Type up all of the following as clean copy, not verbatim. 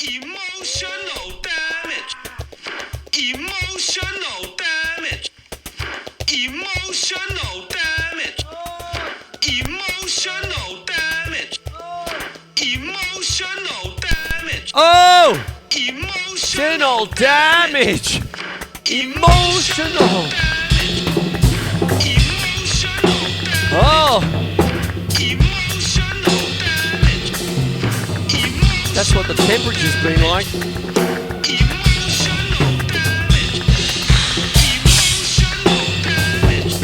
Emotional damage. Emotional damage. Emotional damage. Emotional damage. Emotional damage. Oh! Emotional damage! Emotional! Emotional damage. Oh! Emotional damage. That's what the temperature's been like. Emotional damage. Emotional damage.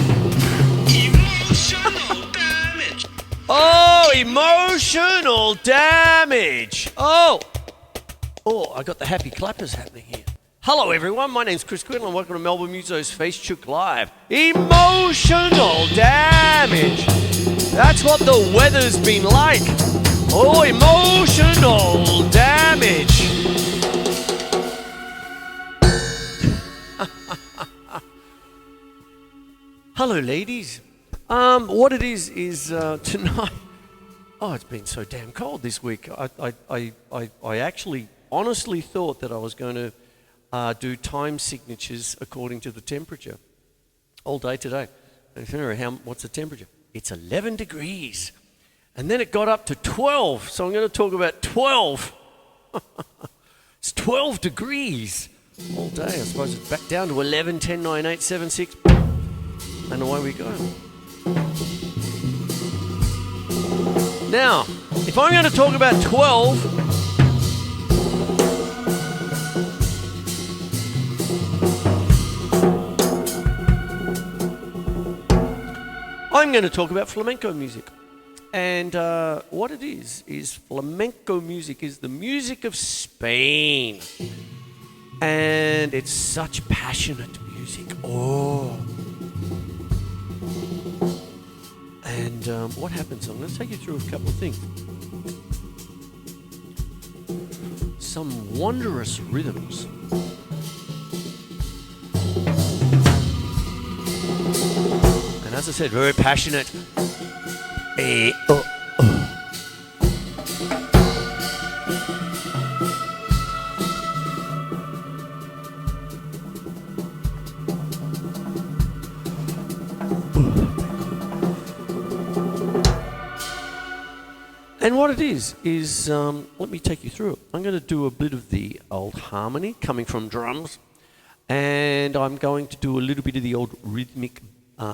Emotional damage. Oh, emotional damage! Oh! Oh, I got the happy clappers happening here. Hello everyone, my name's Chris Quinlan. Welcome to Melbourne Musos Facebook Live. Emotional damage! That's what the weather's been like. Oh, emotional damage! Hello ladies. What it is tonight. Oh, it's been so damn cold this week. I actually honestly thought that I was going to do time signatures according to the temperature all day today. And what's the temperature? It's 11 degrees. And then it got up to 12. So I'm going to talk about 12. It's 12 degrees all day. I suppose it's back down to 11, 10, 9, 8, 7, 6. And away we go. Now, if I'm going to talk about 12, I'm going to talk about flamenco music. And what it is flamenco music is the music of Spain. And it's such passionate music. Oh. And what happens? I'm going to take you through a couple of things. Some wondrous rhythms. And as I said, very passionate. And what it is let me take you through it. I'm going to do a bit of the old harmony coming from drums, and I'm going to do a little bit of the old rhythmic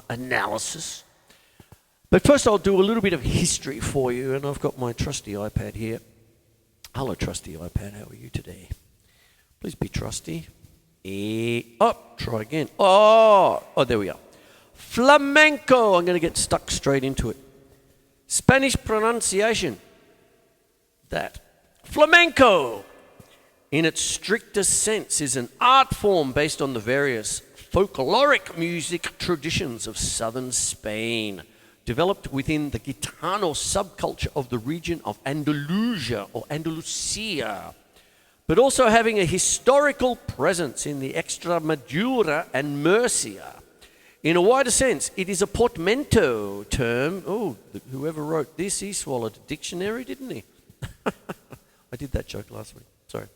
analysis. But first I'll do a little bit of history for you, and I've got my trusty iPad here. Hello, trusty iPad, how are you today? Please be trusty. Try again. Oh, there we are. Flamenco, I'm going to get stuck straight into it. Spanish pronunciation, that. Flamenco, in its strictest sense, is an art form based on the various folkloric music traditions of southern Spain, developed within the Gitano subculture of the region of Andalusia or Andalusia, but also having a historical presence in the Extremadura and Murcia. In a wider sense, it is a portmanteau term. Oh, whoever wrote this, he swallowed a dictionary, didn't he? I did that joke last week. Sorry.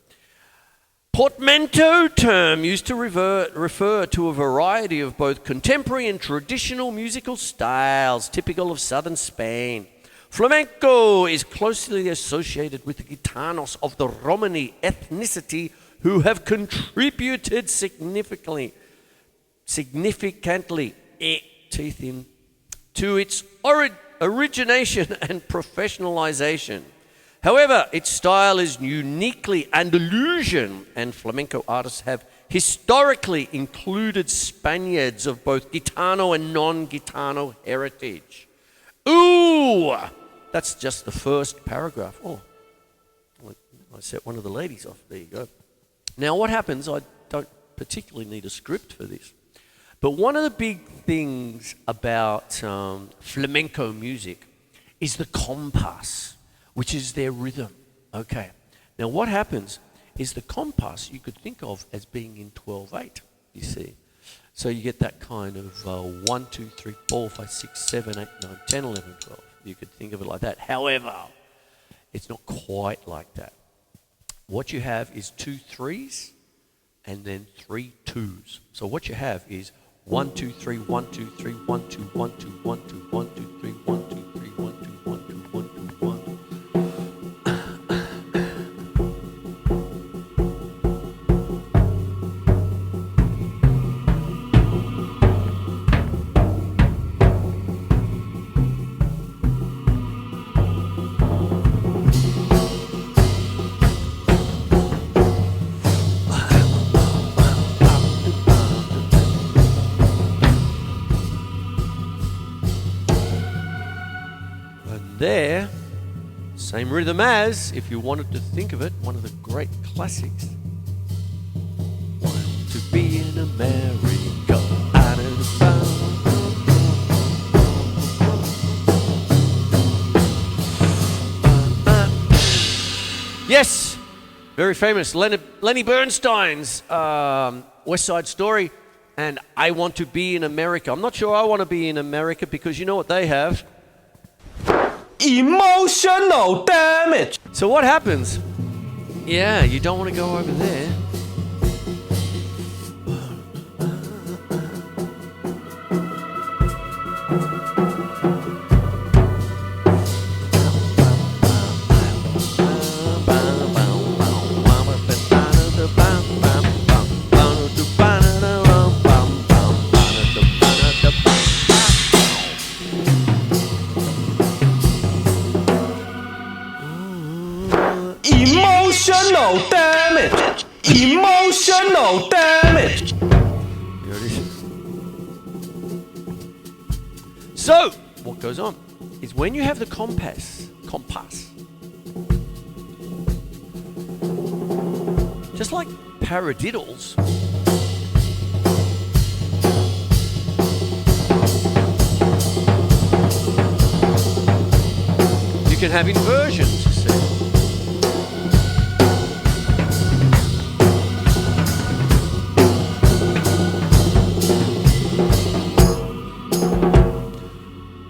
Portmanteau term used to refer to a variety of both contemporary and traditional musical styles typical of southern Spain. Flamenco is closely associated with the Gitanos of the Romani ethnicity who have contributed significantly, teeth in, to its origination and professionalization. However, its style is uniquely Andalusian, and flamenco artists have historically included Spaniards of both Gitano and non-Gitano heritage. Ooh, that's just the first paragraph. Oh, I set one of the ladies off. There you go. Now, what happens, I don't particularly need a script for this, but one of the big things about flamenco music is the compás, which is their rhythm. Okay. Now what happens is the compás you could think of as being in 12/8, you see. So you get that kind of 1, 2, 3, 4, 5, 6, 7, 8, 9, 10, 11, 12. You could think of it like that. However, it's not quite like that. what you have is 2 3s and then 3 2s. So what you have is 1 2 3 1 2 3 1 2 1 2 1 2 1 2 3 1 2 3 1 2 1 2 1 2 1. There, same rhythm as, if you wanted to think of it, one of the great classics. Want to be in America, out of the Yes, very famous, Lenny Bernstein's West Side Story, and I Want to Be in America. I'm not sure I want to be in America because you know what they have? Emotional damage. So what happens? Yeah, you don't want to go over there. Emotional damage. Emotional damage. Here it is. So, what goes on is when you have the compass, just like paradiddles, you can have inversions, you see.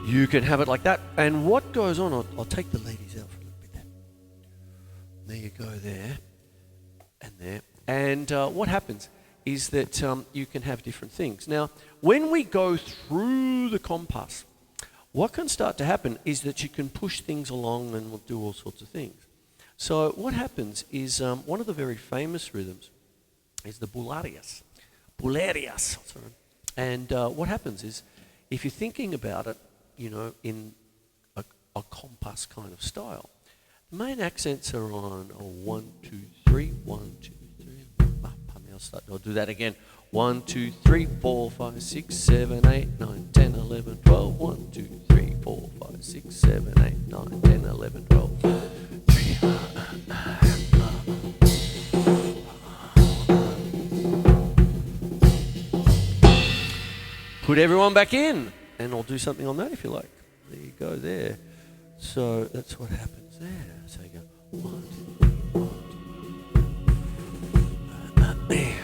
You can have it like that. And what goes on, I'll take the ladies out for a little bit there. There you go, there and there. And what happens is that you can have different things. Now, when we go through the compass, what can start to happen is that you can push things along and we'll do all sorts of things. So what happens is one of the very famous rhythms is the bulerías. Sorry. And what happens is, if you're thinking about it, you know, in a compass kind of style, the main accents are on a 1 2 3 1 2 3. I'll do that again. 1 2 3 4 5 6 7 8 9 10 11 12. 1 2 3 4 5 6 7 8 9 10 11 12. Put everyone back in. And I'll do something on that if you like. There you go there. So that's what happens there. So you go 1 2 3 1 2 there.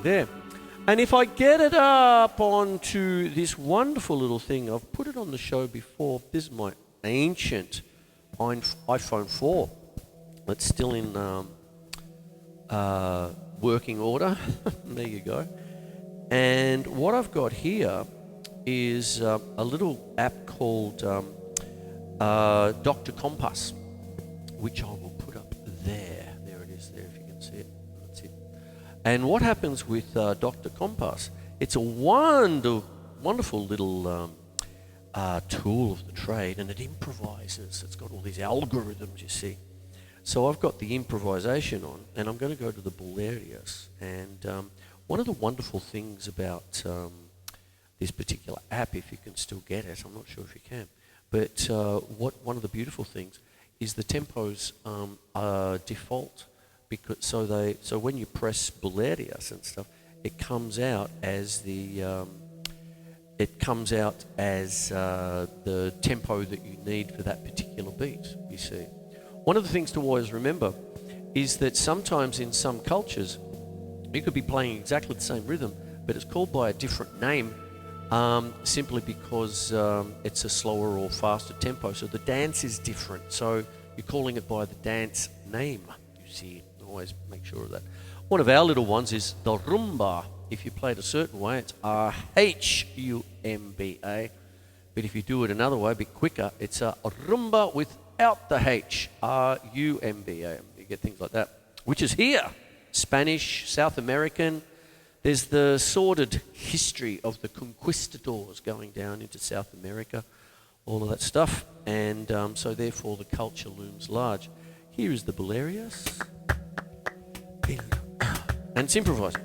There. And if I get it up onto this wonderful little thing, I've put it on the show before. This is my ancient iPhone 4. It's still in working order. There you go. And what I've got here is a little app called Dr. Compass, which I will put up there. There it is there, if you can see it. That's it. And what happens with Dr. Compass, it's a wonderful little tool of the trade, and it improvises. It's got all these algorithms, you see. So I've got the improvisation on, and I'm going to go to the bulerías. And one of the wonderful things about this particular app, if you can still get it, I'm not sure if you can, But one of the beautiful things is the tempos are default, because so when you press bolerias and stuff, it comes out as the tempo that you need for that particular beat. You see, one of the things to always remember is that sometimes in some cultures you could be playing exactly the same rhythm, but it's called by a different name, simply because it's a slower or faster tempo. So the dance is different. So you're calling it by the dance name. You see, always make sure of that. One of our little ones is the rumba. If you play it a certain way, it's R-H-U-M-B-A. But if you do it another way, a bit quicker, it's a rumba without the H, R-U-M-B-A. You get things like that, which is here. Spanish, South American. There's the sordid history of the conquistadors going down into South America, all of that stuff. And so therefore the culture looms large. Here is the bolerias. And it's improvised.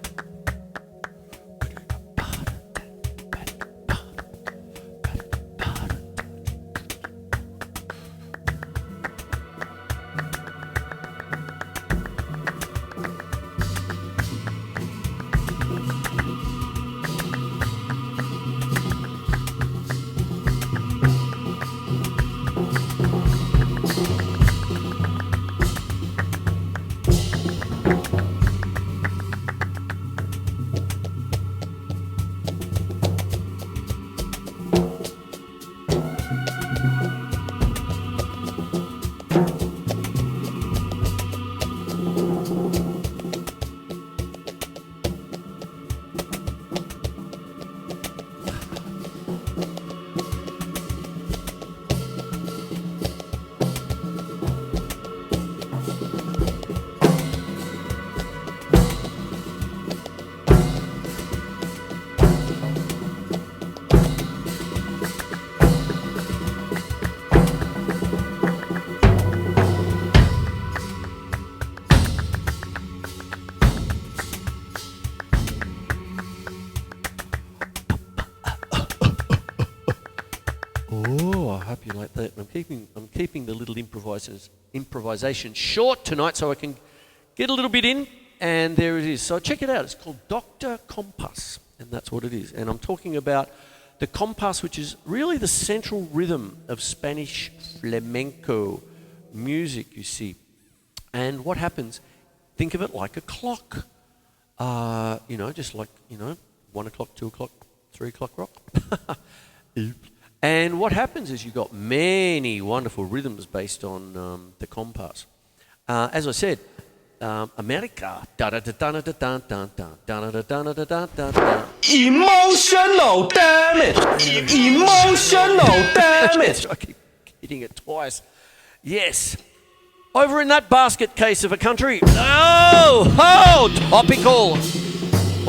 Oh, I hope you like that. I'm keeping the little improvisation short tonight so I can get a little bit in, and there it is. So check it out. It's called Dr. Compás, and that's what it is. And I'm talking about the compás, which is really the central rhythm of Spanish flamenco music, you see. And what happens, think of it like a clock. Just like, 1 o'clock, 2 o'clock, 3 o'clock rock. And what happens is you've got many wonderful rhythms based on the compás. As I said, America. Emotional damage. Emotional damage. I keep hitting it twice. Yes. Over in that basket case of a country. Oh, topical.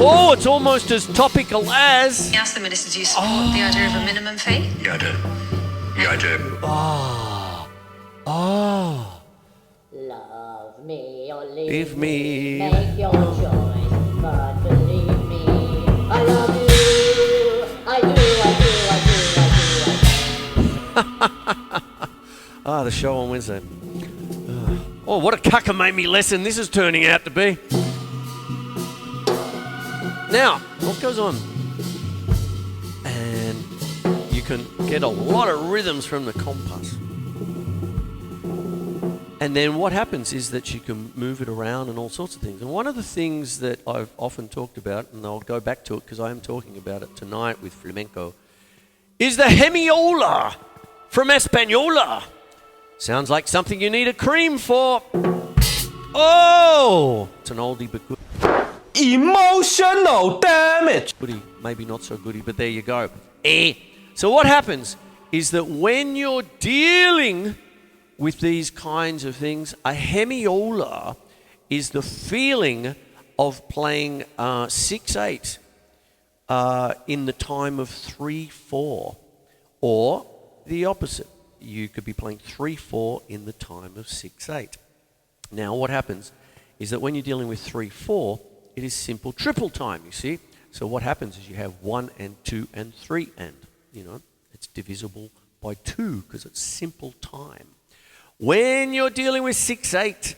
Oh, it's almost as topical as... Ask the minister, do you support the idea of a minimum fee? Yeah, I do. Yeah, I do. Love me or leave Leave me. Make your choice, but believe me, I love you. I do. The show on Wednesday. Oh, what a cockamamie lesson this is turning out to be. Now, what goes on? And you can get a lot of rhythms from the compás. And then what happens is that you can move it around and all sorts of things. And one of the things that I've often talked about, and I'll go back to it because I am talking about it tonight with flamenco, is the hemiola from Española. Sounds like something you need a cream for. Oh, it's an oldie but good. Emotional damage. Goodie, maybe not so goodie, but there you go. So what happens is that when you're dealing with these kinds of things, a hemiola is the feeling of playing 6/8 in the time of 3/4, or the opposite. You could be playing 3/4 in the time of 6/8. Now, what happens is that when you're dealing with 3/4, it is simple triple time, you see. So what happens is you have 1 and 2 and 3 and, it's divisible by 2 because it's simple time. When you're dealing with 6/8,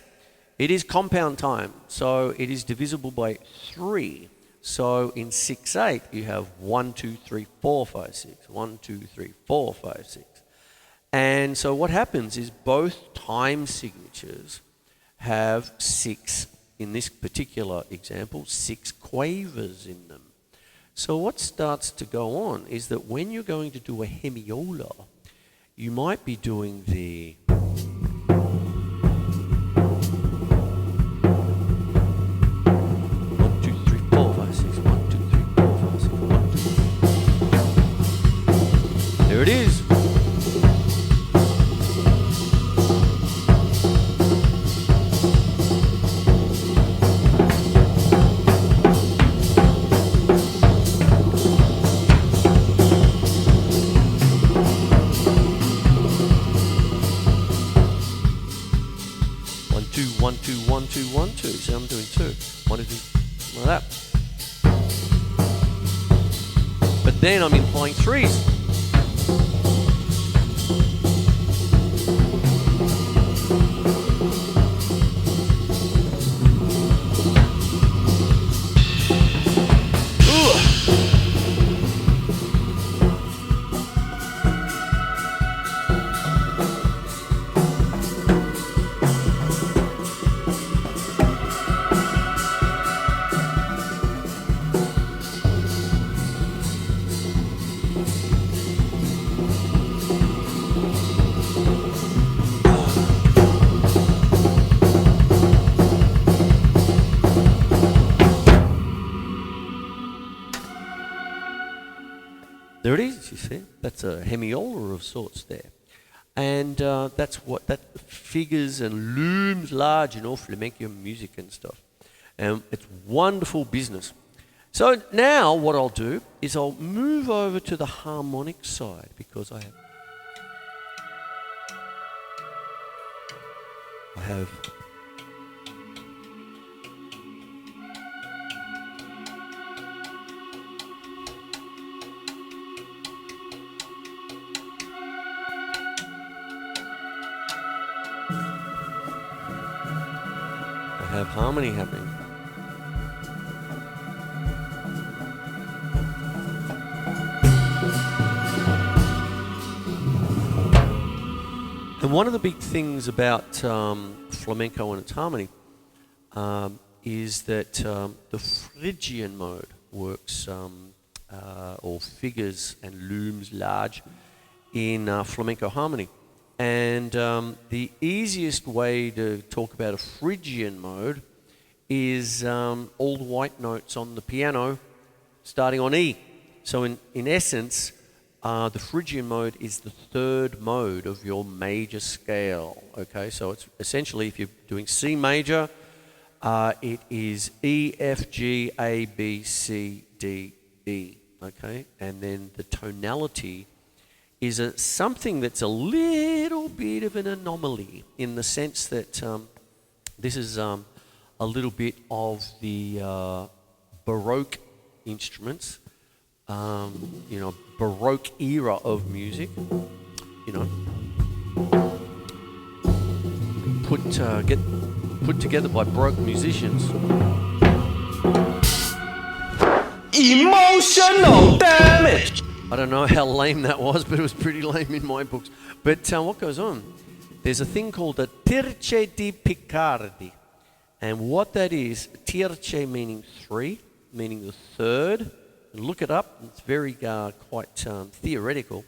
it is compound time, so it is divisible by 3. So in 6/8, you have 1, 2, 3, 4, 5, 6. 1, 2, 3, 4, 5, 6. And so what happens is both time signatures have 6, in this particular example, 6 quavers in them. So what starts to go on is that when you're going to do a hemiola, you might be doing the... There it is. One, two, one, two, one, two, one, two. So I'm doing 2. 1, 2, like that. But then I'm implying 3s. There it is, you see. That's a hemiola of sorts there. And that's what that figures and looms large in all flamenco music and stuff. And it's wonderful business. So now what I'll do is I'll move over to the harmonic side because I have harmony happening. And one of the big things about flamenco and its harmony is that the Phrygian mode works or figures and looms large in flamenco harmony. And the easiest way to talk about a Phrygian mode is all the white notes on the piano starting on E. So in essence, the Phrygian mode is the 3rd mode of your major scale. Okay, so it's essentially, if you're doing C major, it is E, F, G, A, B, C, D, E. Okay, and then the tonality is something that's a little bit of an anomaly in the sense that this is a little bit of the Baroque instruments, Baroque era of music, put together by Baroque musicians. Emotional damage. I don't know how lame that was, but it was pretty lame in my books. But what goes on? There's a thing called the Tirce di Picardi. And what that is, Tirce meaning 3, meaning the 3rd. And look it up, it's very quite theoretical.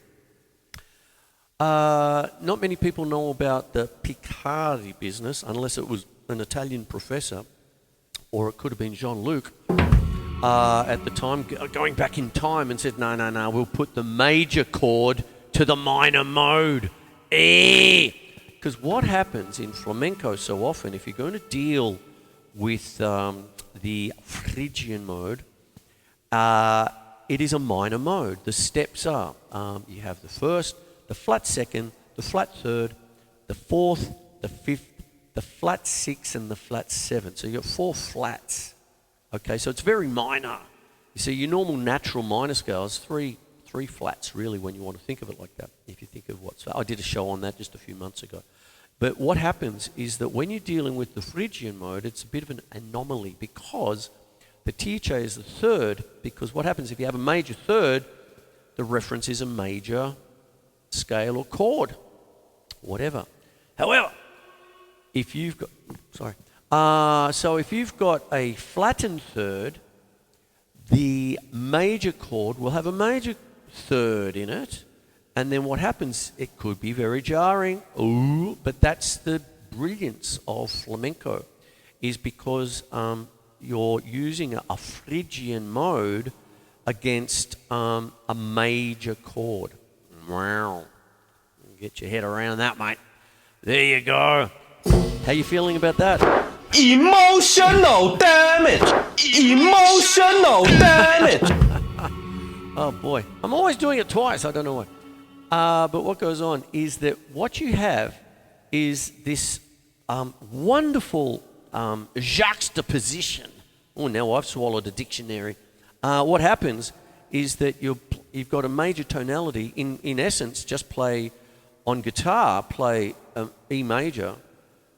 Not many people know about the Picardi business, unless it was an Italian professor, or it could have been Jean-Luc. At the time, going back in time and said, no, we'll put the major chord to the minor mode. Because what happens in flamenco so often, if you're going to deal with the Phrygian mode, it is a minor mode. The steps are, you have the 1st, the flat 2nd, the flat 3rd, the 4th, the 5th, the flat 6, and the flat 7. So you've got 4 flats. Okay, so it's very minor. You see, your normal natural minor scale is 3 3 flats, really, when you want to think of it like that. If you think of I did a show on that just a few months ago. But what happens is that when you're dealing with the Phrygian mode, it's a bit of an anomaly because the tierce is the third, because what happens if you have a major third, the reference is a major scale or chord, whatever. However, if you've got, so if you've got a flattened third, the major chord will have a major third in it, and then what happens, it could be very jarring, but that's the brilliance of flamenco, is because you're using a Phrygian mode against a major chord. Wow. Get your head around that, mate. There you go. How you feeling about that? Emotional damage! Emotional damage! Oh boy, I'm always doing it twice, I don't know why. But what goes on is that what you have is this wonderful juxtaposition. Oh, now I've swallowed a dictionary. What happens is that you've got a major tonality, in essence, just play on guitar, play E major,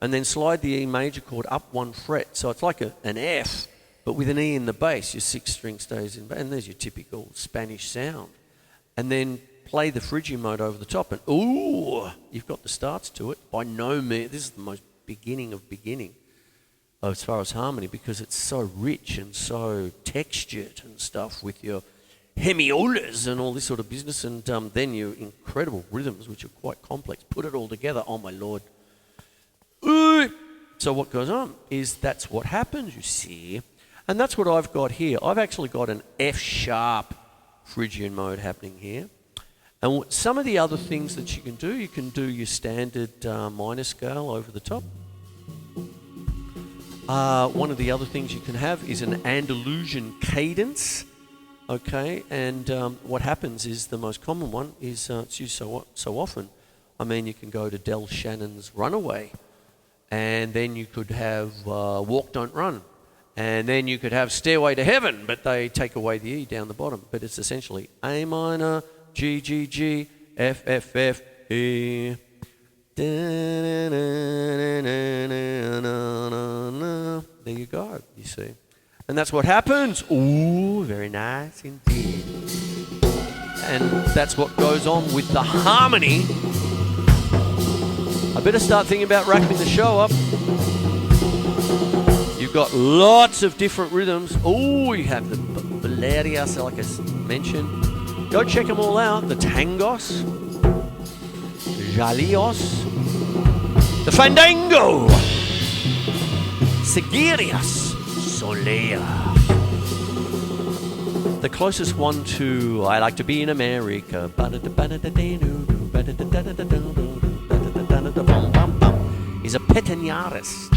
and then slide the E major chord up 1 fret. So it's like an F, but with an E in the bass. Your 6th string stays in, and there's your typical Spanish sound. And then play the Phrygian mode over the top, and you've got the starts to it. By no means, this is the most beginning of beginning as far as harmony, because it's so rich and so textured and stuff with your hemiolas and all this sort of business, and then your incredible rhythms, which are quite complex. Put it all together, oh my Lord. So what goes on is that's what happens, you see. And that's what I've got here. I've actually got an F sharp Phrygian mode happening here. And some of the other things that you can do your standard minor scale over the top. One of the other things you can have is an Andalusian cadence. Okay, and what happens is the most common one is it's used so often. I mean, you can go to Del Shannon's Runaway, and then you could have Walk Don't Run, and then you could have Stairway to Heaven, but they take away the E down the bottom. But it's essentially A minor, G, G, G, F, F, F, E. There you go, you see. And that's what happens. Ooh, very nice indeed. And that's what goes on with the harmony. I better start thinking about wrapping the show up. You've got lots of different rhythms. Oh, you have the Bolerias, like I mentioned. Go check them all out. The tangos, jalios, the fandango, seguirias, solea. The closest one to I Like to Be in America is a petanaris.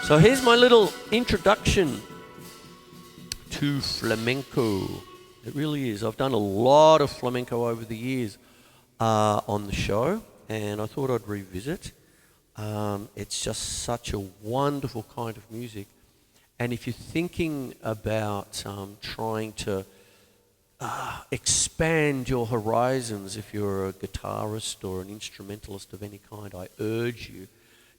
So here's my little introduction to flamenco. It really is. I've done a lot of flamenco over the years on the show, and I thought I'd revisit. It's just such a wonderful kind of music. And if you're thinking about trying to expand your horizons, if you're a guitarist or an instrumentalist of any kind, I urge you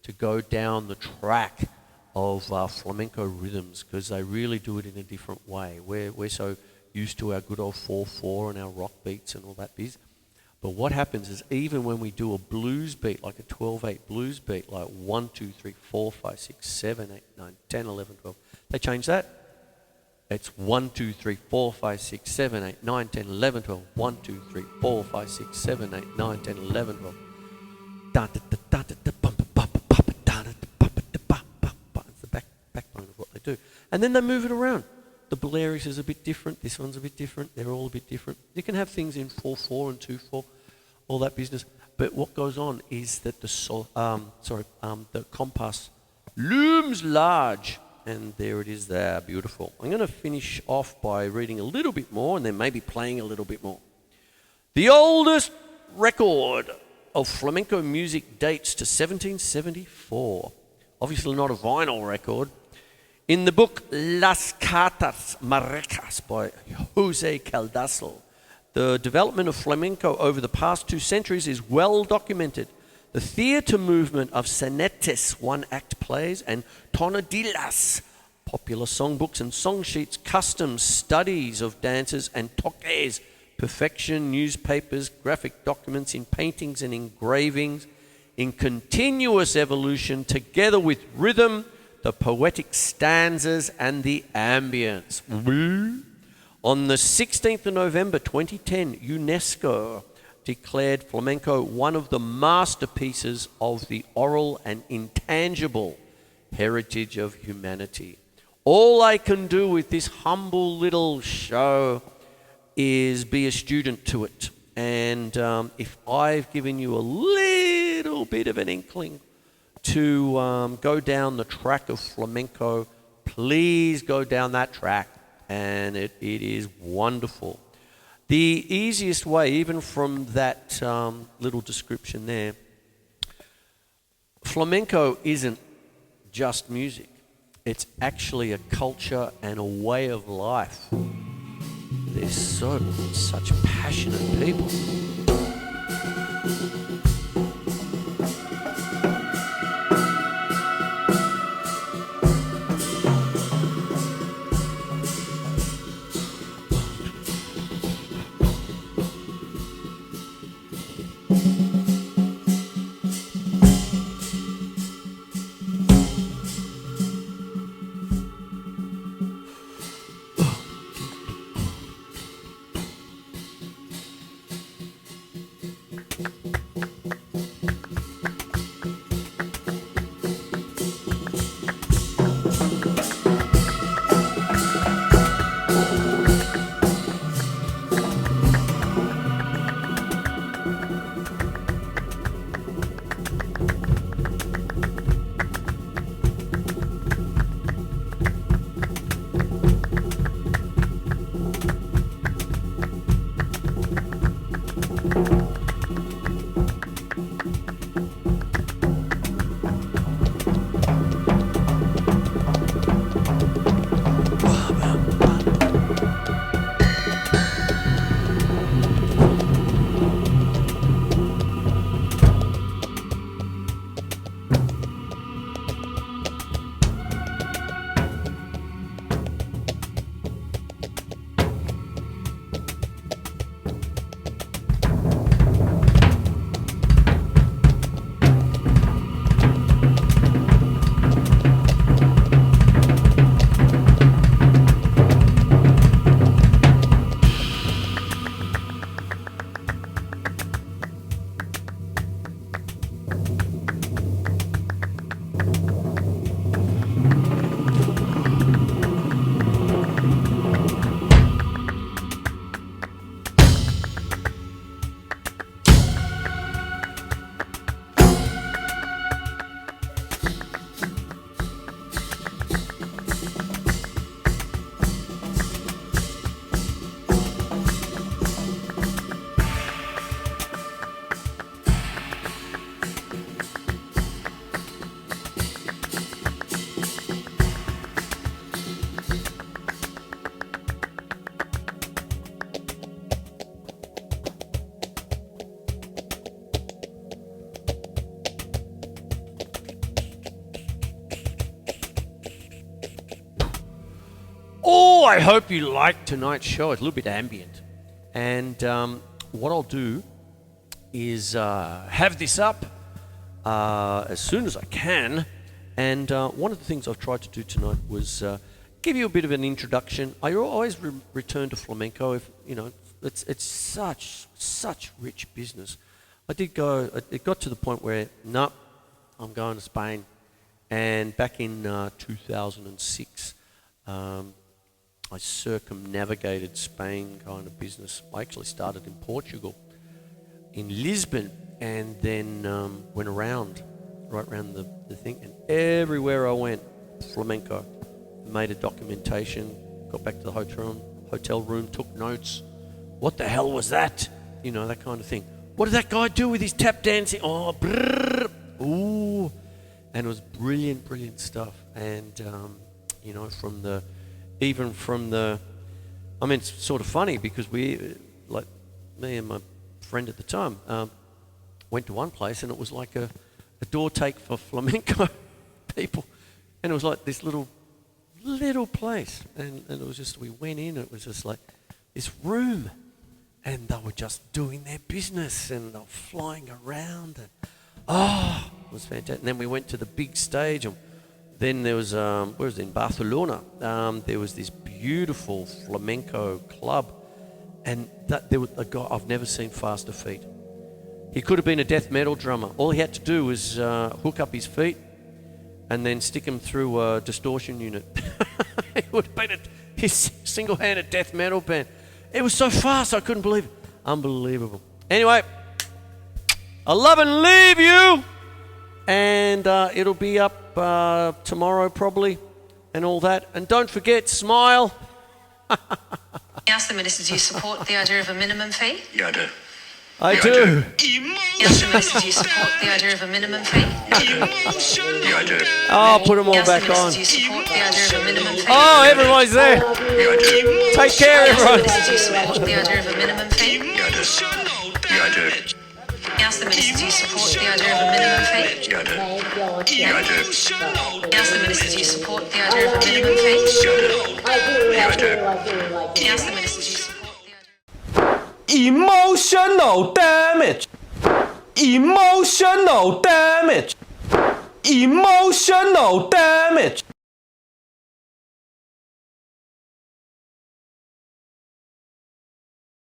to go down the track of flamenco rhythms, because they really do it in a different way. We're so used to our good old 4/4 and our rock beats and all that biz. But what happens is, even when we do a blues beat, like a 12/8 blues beat, like 1, 2, 3, 4, 5, 6, 7, 8, 9, 10, 11, 12, they change that. It's 1, 2, 3, 4, 5, 6, 7, 8, 9, 10, 11, 12. 1, 2, 3, 4, 5, 6, 7, 8, 9, 10, 11, 12. It's the backbone of what they do. And then they move it around. The Balearics is a bit different. This one's a bit different. They're all a bit different. You can have things in 4/4 and 2/4, all that business. But what goes on is that the compass looms large, and there it is there, beautiful. I'm going to finish off by reading a little bit more, and then maybe playing a little bit more. The oldest record of flamenco music dates to 1774. Obviously not a vinyl record. In the book Las Cartas Marrecas by Jose Caldaso, the development of flamenco over the past 2 centuries is well documented. The theatre movement of sonetes, one-act plays, and tonadillas, popular songbooks and song sheets, customs, studies of dances, and toques, perfection, newspapers, graphic documents in paintings and engravings, in continuous evolution together with rhythm, the poetic stanzas, and the ambience. On the 16th of November 2010, UNESCO declared flamenco one of the masterpieces of the oral and intangible heritage of humanity. All I can do with this humble little show is be a student to it. And if I've given you a little bit of an inkling to go down the track of flamenco, please go down that track. And it is wonderful. The easiest way, even from that little description there, flamenco isn't just music. It's actually a culture and a way of life. They're such passionate people. Oh, I hope you liked tonight's show. It's a little bit ambient. And what I'll do is have this up as soon as I can. And one of the things I've tried to do tonight was give you a bit of an introduction. I always return to flamenco. If you know, it's such rich business. It got to the point where, no, I'm going to Spain. And back in 2006, I circumnavigated Spain kind of business. I actually started in Portugal, in Lisbon, and then went right around the thing. And everywhere I went, flamenco. Made a documentation, got back to the hotel room, took notes. What the hell was that? You know, that kind of thing. what did that guy do with his tap dancing? Oh, brrr, ooh. And it was brilliant stuff. And, you know, I mean, it's sort of funny because we, like me and my friend at the time, went to one place and it was like a door take for flamenco people. And it was like this little place. And it was just, we went in, it was just like this room. And they were just doing their business and they were flying around. And, it was fantastic. And then we went to the big stage. And then there was, where was it, in Barcelona, there was this beautiful flamenco club. And there was a guy, I've never seen faster feet. He could have been a death metal drummer. All he had to do was hook up his feet and then stick him through a distortion unit. It would have been his single-handed death metal band. It was so fast, I couldn't believe it. Unbelievable. Anyway, I love and leave you. And it'll be up tomorrow probably and all that. And don't forget, smile. Ask the minister, do you support the idea of a minimum fee? Yeah, I do. I do. Ask the minister, do you support the idea of a minimum fee? Yeah, I do. Yeah, I do. Oh, put them all Ask the back minister, on. do you support the idea of a minimum fee? Oh, everyone's there. Yeah, I do. Take care, Ask the everyone. minister, do you support the idea of a minimum fee? Yeah, I do. Yeah, I do. Ask the minister, do you support the idea of a minimum fee? Yeah, I do. Thank you. Yeah, I do. Ask the minister, do you support the idea of a minimum fee? Yeah, I do. Ask the minister, do you support the idea? Emotional damage. Emotional damage. Emotional damage.